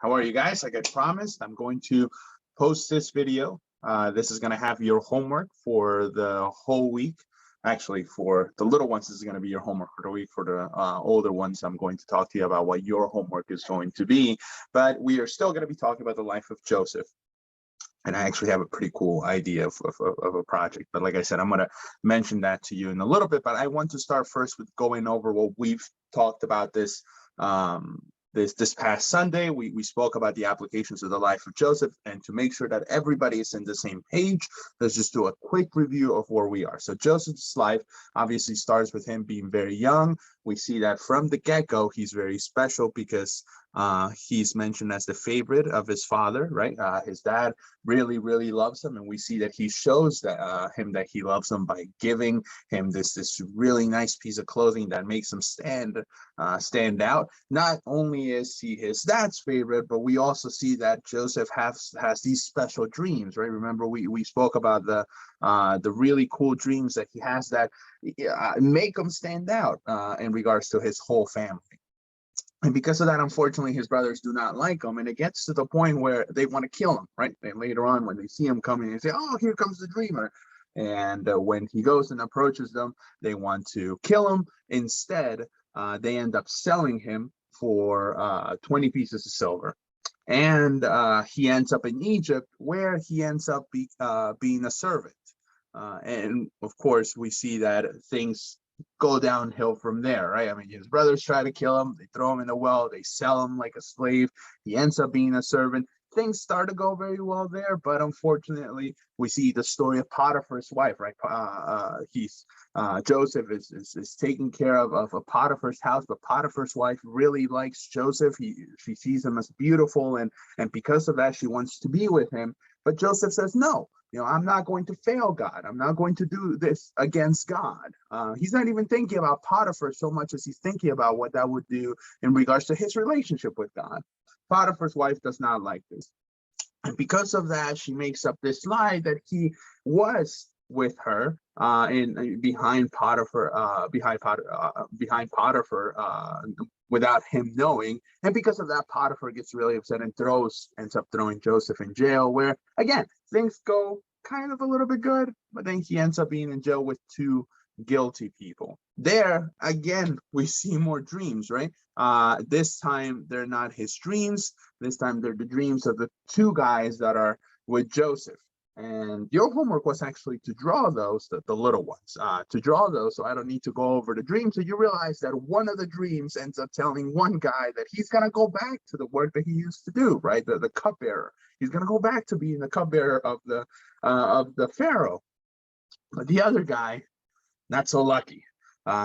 How are you guys? Like I promised, I'm going to post this video. This is going to have your homework for the whole week. Actually, for the little ones, this is going to be your homework for the week. For the older ones, I'm going to talk to you about what your homework is going to be. But we are still going to be talking about the life of Joseph. And I actually have a pretty cool idea of a project. But like I said, I'm going to mention that to you in a little bit. But I want to start first with going over what we've talked about this this past Sunday. We spoke about the applications of the life of Joseph, and to make sure that everybody is in the same page, let's just do a quick review of where we are. So Joseph's life obviously starts with him being very young. We see that from the get-go, he's very special because he's mentioned as the favorite of his father, right? His dad really loves him, and we see that he shows that that he loves him by giving him this really nice piece of clothing that makes him stand out. Not only is he his dad's favorite, but we also see that Joseph has these special dreams, right? Remember, we spoke about the really cool dreams that he has that make him stand out in regards to his whole family. And because of that, unfortunately, his brothers do not like him. And it gets to the point where they want to kill him, right? And later on, when they see him coming, they say, oh, here comes the dreamer. And when he goes and approaches them, they want to kill him. Instead, they end up selling him for 20 pieces of silver. And he ends up in Egypt, where he ends up being a servant. And of course, we see that things go downhill from there, right? I mean, his brothers try to kill him, they throw him in the well, they sell him like a slave, he ends up being a servant. Things start to go very well there, but unfortunately, we see the story of Potiphar's wife, right? Joseph is taking care of Potiphar's house, but Potiphar's wife really likes Joseph. She sees him as beautiful, and because of that, she wants to be with him. But Joseph says, no, I'm not going to fail God. I'm not going to do this against God. He's not even thinking about Potiphar so much as he's thinking about what that would do in regards to his relationship with God. Potiphar's wife does not like this. And because of that, she makes up this lie that he was with her behind Potiphar, without him knowing. And because of that, Potiphar gets really upset and ends up throwing Joseph in jail, where again, things go kind of a little bit good, but then he ends up being in jail with two guilty people. There again, we see more dreams, right? This time they're not his dreams. This time they're the dreams of the two guys that are with Joseph. And your homework was actually to draw those, the little ones, to draw those, so I don't need to go over the dreams. So you realize that one of the dreams ends up telling one guy that he's going to go back to the work that he used to do, right? The cupbearer. He's going to go back to being the cupbearer of the Pharaoh. But the other guy, not so lucky.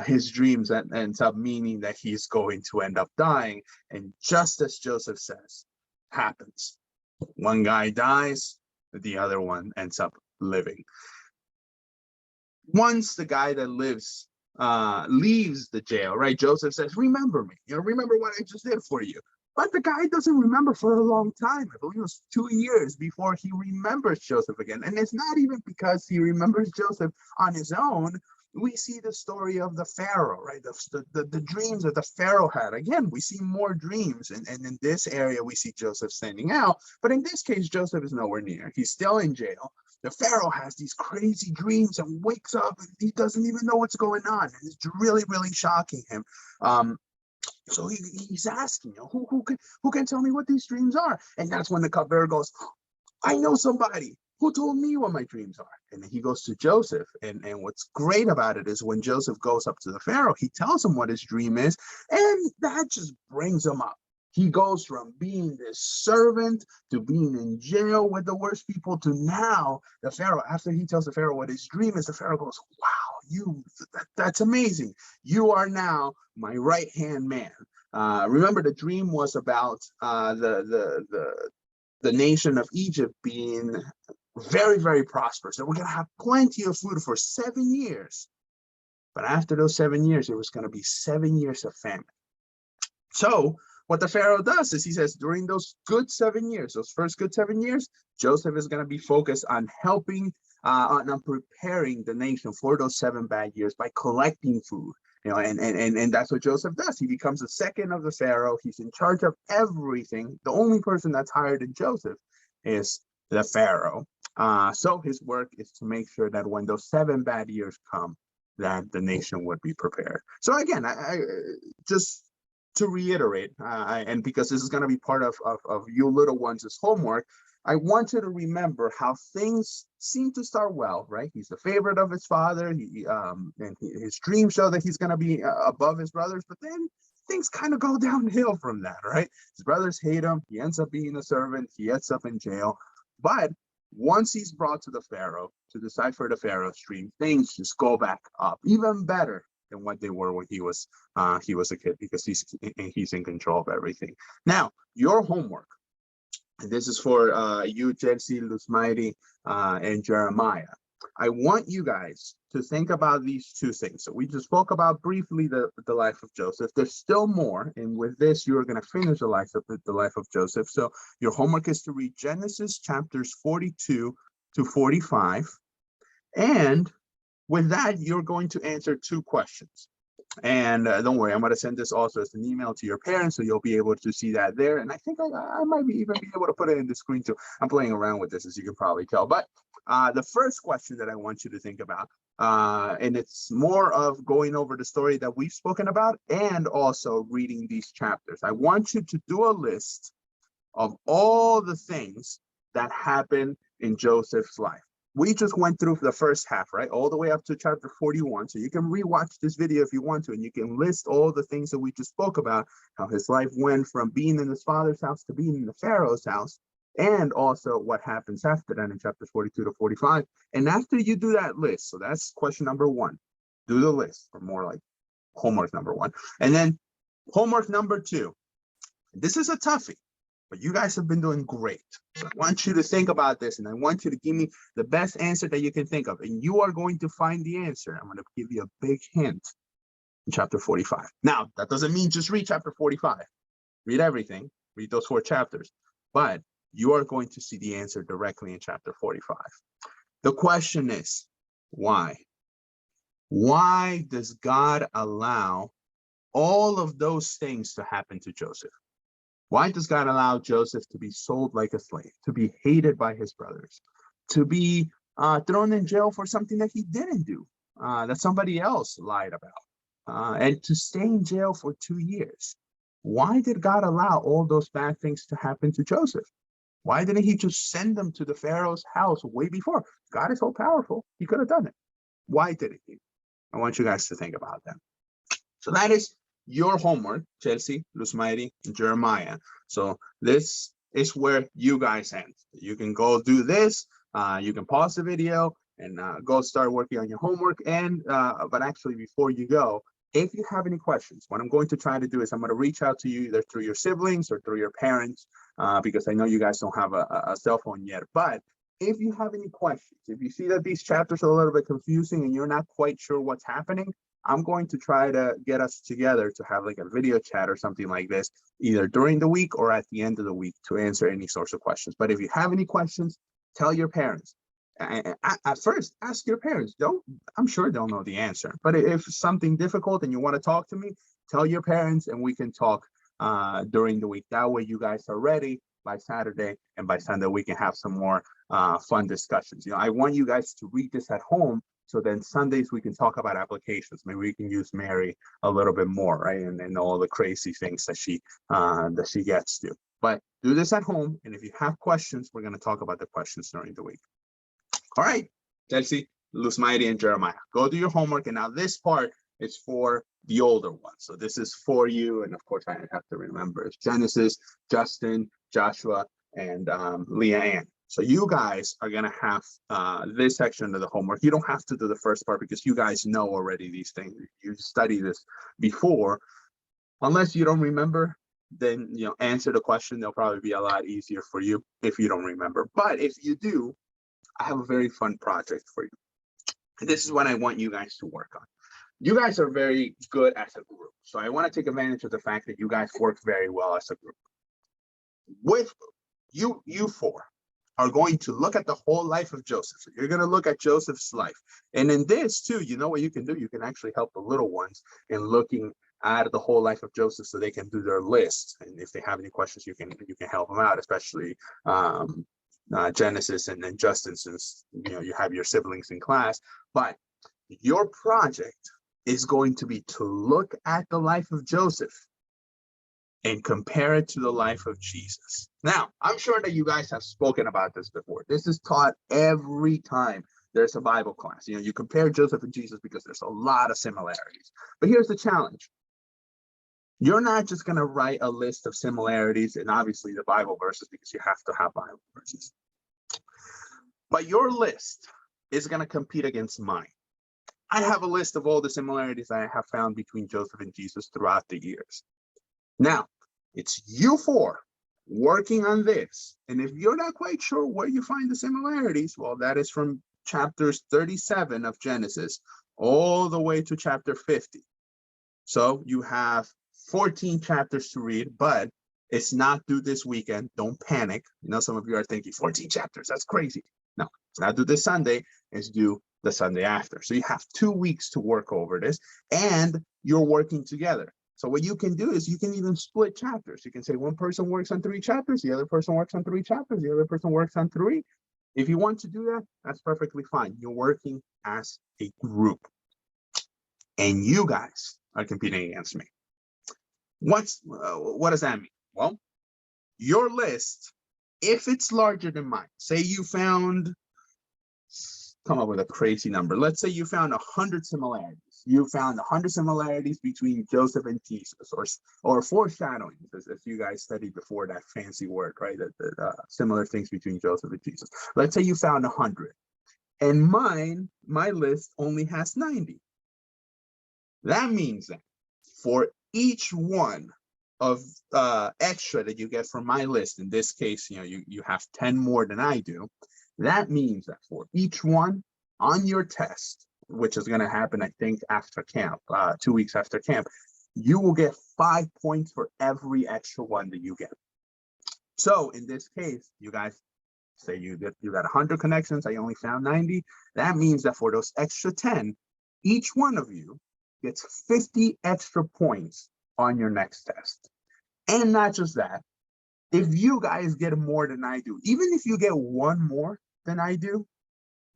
His dreams ends up meaning that he's going to end up dying. And just as Joseph says, happens. One guy dies, the other one ends up living. Once the guy that lives leaves the jail, right? Joseph says, remember me, remember what I just did for you. But the guy doesn't remember for a long time. I believe it was 2 years before he remembers Joseph again. And it's not even because he remembers Joseph on his own. We see the story of the Pharaoh, right? The dreams that the Pharaoh had. Again, we see more dreams. And in this area, we see Joseph standing out. But in this case, Joseph is nowhere near. He's still in jail. The Pharaoh has these crazy dreams and wakes up and he doesn't even know what's going on. And it's really shocking him. So he's asking, who can tell me what these dreams are? And that's when the cupbearer goes, I know somebody who told me what my dreams are. And then he goes to Joseph. And what's great about it is when Joseph goes up to the Pharaoh, he tells him what his dream is. And that just brings him up. He goes from being this servant to being in jail with the worst people to now the Pharaoh. After he tells the Pharaoh what his dream is, the Pharaoh goes, wow, that's amazing. You are now my right-hand man. Remember, the dream was about the nation of Egypt being very prosperous. So we're going to have plenty of food for 7 years. But after those 7 years, it was going to be 7 years of famine. So what the Pharaoh does is he says, during those good 7 years, those first good 7 years, Joseph is going to be focused on helping, on preparing the nation for those 7 bad years by collecting food You know, and that's what Joseph does. He becomes the second of the Pharaoh. He's in charge of everything. The only person that's higher than Joseph is the Pharaoh. So his work is to make sure that when those 7 bad years come, that the nation would be prepared. So again, I just to reiterate, and because this is going to be part of you little ones' homework, I want you to remember how things seem to start well, right? He's the favorite of his father. And his dreams show that he's going to be above his brothers, but then things kind of go downhill from that, right? His brothers hate him. He ends up being a servant. He ends up in jail. But once he's brought to the Pharaoh to decipher the Pharaoh's dream, things just go back up, even better than what they were when he was a kid, because he's in control of everything. Now, your homework. And this is for you, Chelsea, Luzmairi, and Jeremiah. I want you guys to think about these 2 things. So we just spoke about briefly the life of Joseph. There's still more, and with this, you're going to finish the life of Joseph. So your homework is to read Genesis chapters 42 to 45, and with that, you're going to answer 2 questions. And don't worry, I'm going to send this also as an email to your parents, so you'll be able to see that there. And I think I might even be able to put it in the screen too. I'm playing around with this, as you can probably tell. But the first question that I want you to think about, and it's more of going over the story that we've spoken about and also reading these chapters. I want you to do a list of all the things that happened in Joseph's life. We just went through the first half, right? All the way up to chapter 41. So you can rewatch this video if you want to, and you can list all the things that we just spoke about, how his life went from being in his father's house to being in the Pharaoh's house, and also what happens after that in chapters 42 to 45. And after you do that list, so that's question number 1, do the list, or more like homework number 1. And then homework number 2, this is a toughie, but you guys have been doing great. So I want you to think about this, and I want you to give me the best answer that you can think of. And you are going to find the answer. I'm going to give you a big hint in chapter 45. Now, that doesn't mean just read chapter 45. Read everything. Read those 4 chapters. But you are going to see the answer directly in chapter 45. The question is, why? Why does God allow all of those things to happen to Joseph? Why does God allow Joseph to be sold like a slave, to be hated by his brothers, to be thrown in jail for something that he didn't do, that somebody else lied about, and to stay in jail for 2 years? Why did God allow all those bad things to happen to Joseph? Why didn't he just send them to the Pharaoh's house way before? God is so powerful, he could have done it. Why didn't he? I want you guys to think about that. So that is your homework, Chelsea, Luzmairi, and Jeremiah. So this is where you guys end. You can go do this. You can pause the video and go start working on your homework. And but actually, before you go, if you have any questions, what I'm going to try to do is I'm going to reach out to you either through your siblings or through your parents, because I know you guys don't have a cell phone yet. But if you have any questions, if you see that these chapters are a little bit confusing and you're not quite sure what's happening, I'm going to try to get us together to have like a video chat or something like this, either during the week or at the end of the week, to answer any sorts of questions. But if you have any questions, tell your parents. At first, ask your parents. I'm sure they'll know the answer. But if something difficult and you want to talk to me, tell your parents and we can talk during the week. That way you guys are ready by Saturday, and by Sunday we can have some more fun discussions. You know, I want you guys to read this at home, so then Sundays we can talk about applications. Maybe we can use Mary a little bit more, right? And all the crazy things that she gets to. But do this at home, and if you have questions, we're going to talk about the questions during the week. All right, Chelsea, Luzmairi, and Jeremiah, go do your homework. And now this part is for the older ones. So this is for you, and of course I have to remember it's Genesis, Justin, Joshua, and Leah Ann. So you guys are going to have this section of the homework. You don't have to do the first part because you guys know already these things. You studied this before. Unless you don't remember, then answer the question. They'll probably be a lot easier for you if you don't remember. But if you do, I have a very fun project for you. And this is what I want you guys to work on. You guys are very good as a group. So I want to take advantage of the fact that you guys work very well as a group. With you four, are going to look at the whole life of Joseph. So you're going to look at Joseph's life. And in this too, you know what you can do? You can actually help the little ones in looking at the whole life of Joseph so they can do their list. And if they have any questions, you can help them out, especially Genesis and then Justin, since you have your siblings in class. But your project is going to be to look at the life of Joseph and compare it to the life of Jesus. Now, I'm sure that you guys have spoken about this before. This is taught every time there's a Bible class. You compare Joseph and Jesus because there's a lot of similarities. But here's the challenge. You're not just going to write a list of similarities and obviously the Bible verses, because you have to have Bible verses. But your list is going to compete against mine. I have a list of all the similarities I have found between Joseph and Jesus throughout the years. Now, it's you four working on this. And if you're not quite sure where you find the similarities, well, that is from chapters 37 of Genesis all the way to chapter 50. So you have 14 chapters to read, but it's not due this weekend. Don't panic. Some of you are thinking 14 chapters, that's crazy. No, it's not due this Sunday. It's due the Sunday after. So you have 2 weeks to work over this, and you're working together. So what you can do is you can even split chapters. You can say one person works on 3 chapters, the other person works on 3 chapters, the other person works on 3. If you want to do that, that's perfectly fine. You're working as a group. And you guys are competing against me. What does that mean? Well, your list, if it's larger than mine, say you found, come up with a crazy number. Let's say you found 100 similarities. You found 100 similarities between Joseph and Jesus, or foreshadowing, as you guys studied before, that fancy word, right? That similar things between Joseph and Jesus. Let's say you found 100, and my list only has 90. That means that for each one of extra that you get from my list, in this case, you have 10 more than I do. That means that for each one on your test, which is going to happen, I think, after camp, 2 weeks after camp, you will get 5 points for every extra one that you get. So in this case, you guys say you got 100 connections, I only found 90. That means that for those extra 10, each one of you gets 50 extra points on your next test. And not just that, if you guys get more than I do, even if you get one more than I do,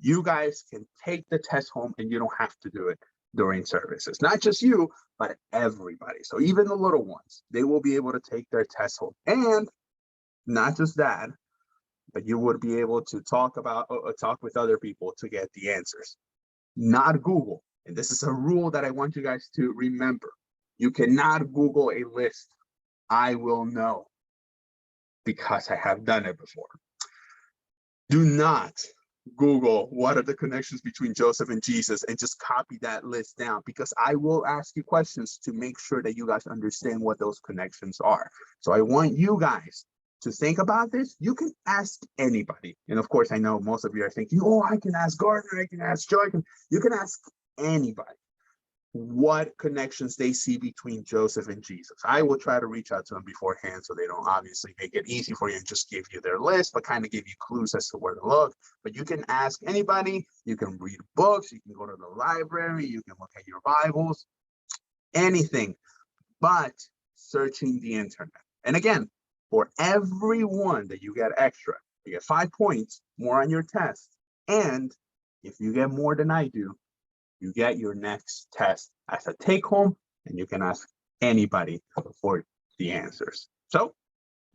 you guys can take the test home and you don't have to do it during services. Not just you, but everybody. So even the little ones, they will be able to take their test home. And not just that, but you would be able to talk with other people to get the answers. Not Google. And this is a rule that I want you guys to remember. You cannot Google a list. I will know, because I have done it before. Do not Google what are the connections between Joseph and Jesus and just copy that list down, because I will ask you questions to make sure that you guys understand what those connections are. So I want you guys to think about this. You can ask anybody. And of course, I know most of you are thinking, oh, I can ask Gardner, I can ask Joy. You can ask anybody what connections they see between Joseph and Jesus. I will try to reach out to them beforehand so they don't obviously make it easy for you and just give you their list, but kind of give you clues as to where to look. But you can ask anybody, you can read books, you can go to the library, you can look at your Bibles, anything but searching the internet. And again, for every one that you get extra, you get 5 points more on your test. And if you get more than I do, you get your next test as a take home, and you can ask anybody for the answers. So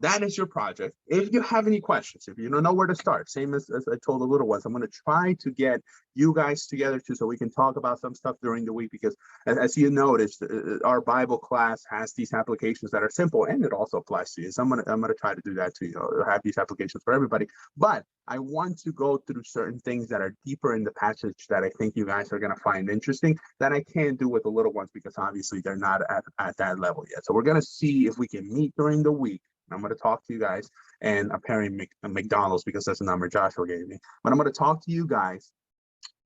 that is your project. If you have any questions, if you don't know where to start, same as I told the little ones, I'm going to try to get you guys together too, so we can talk about some stuff during the week, because as you noticed, our Bible class has these applications that are simple, and it also applies to you. So I'm going to try to do that too, have these applications for everybody. But I want to go through certain things that are deeper in the passage that I think you guys are going to find interesting that I can't do with the little ones, because obviously they're not at that level yet. So we're going to see if we can meet during the week. I'm going to talk to you guys, and I'm pairing McDonald's because that's the number Joshua gave me. But I'm going to talk to you guys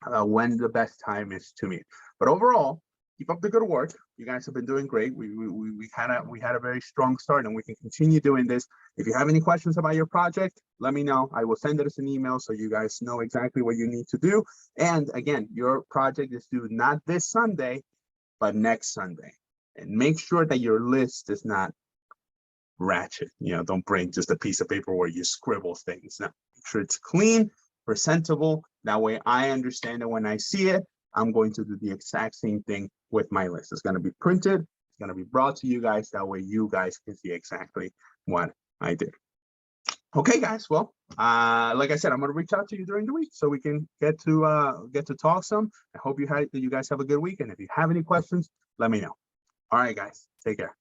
when the best time is to meet. But overall, keep up the good work. You guys have been doing great. We had a very strong start, and we can continue doing this. If you have any questions about your project, let me know. I will send it as an email so you guys know exactly what you need to do. And again, your project is due not this Sunday, but next Sunday. And make sure that your list is not ratchet. You know, don't bring just a piece of paper where you scribble things. Now, make sure it's clean, presentable. That way I understand that when I see it, I'm going to do the exact same thing with my list. It's going to be printed. It's going to be brought to you guys. That way you guys can see exactly what I did. Okay, guys. Well, like I said, I'm going to reach out to you during the week so we can get to talk some. I hope you guys have a good week. And if you have any questions, let me know. All right, guys. Take care.